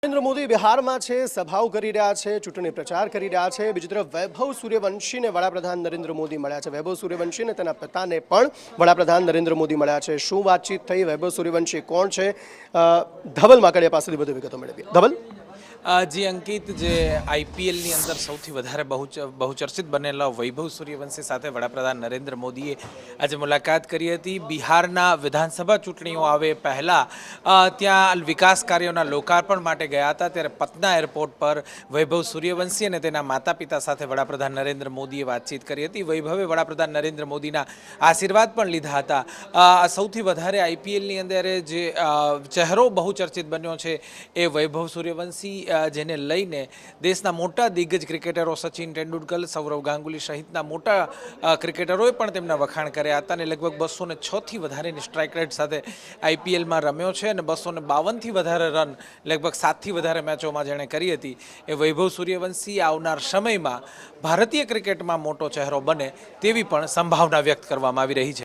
નરેન્દ્ર મોદી બિહારમાં છે, સભાઓ કરી રહ્યા છે, ચૂંટણી પ્રચાર કરી રહ્યા છે। બીજી તરફ વૈભવ સૂર્યવંશીને વડાપ્રધાન નરેન્દ્ર મોદી મળ્યા છે। વૈભવ સૂર્યવંશીને તેના પિતાને પણ વડાપ્રધાન નરેન્દ્ર મોદી મળ્યા છે। શું વાતચીત થઈ, વૈભવ સૂર્યવંશી કોણ છે, ધવલ માકડિયા પાસેથી વધુ વિગતો મેળવીએ। ધવલ। जी अंकित, जे आईपीएलની અંદર સૌથી વધારે બહુચર્ચિત બનેલા વૈભવ સૂર્યવંશી સાથે વડાપ્રધાન નરેન્દ્ર મોદીએ આજે મુલાકાત કરી હતી। બિહારના વિધાનસભા ચૂંટણીઓ આવે પહેલાં ત્યાં વિકાસ કાર્યોના લોકાર્પણ માટે ગયા હતા, ત્યારે પટના એરપોર્ટ પર વૈભવ સૂર્યવંશી અને તેના માતા પિતા સાથે વડાપ્રધાન નરેન્દ્ર મોદીએ વાતચીત કરી હતી। વૈભવે વડાપ્રધાન નરેન્દ્ર મોદીના આશીર્વાદ પણ લીધા હતા। સૌથી વધારે આઈપીએલની અંદર જે ચહેરો બહુચર્ચિત બન્યો છે એ વૈભવ સૂર્યવંશી, જેને લઈને દેશના મોટા દિગ્ગજ ક્રિકેટરો સચિન તેંડુલકર, સૌરવ ગાંગુલી સહિતના મોટા ક્રિકેટરોએ પણ તેમના વખાણ કર્યા હતા અને લગભગ 206થી વધારેની સ્ટ્રાઇક રેટ સાથે આઈપીએલમાં રમ્યો છે અને 252થી વધારે રન લગભગ 7થી વધારે મેચોમાં જેણે કરી હતી એ વૈભવ સૂર્યવંશી આવનાર સમયમાં ભારતીય ક્રિકેટમાં મોટો ચહેરો બને તેવી પણ સંભાવના વ્યક્ત કરવામાં આવી રહી છે।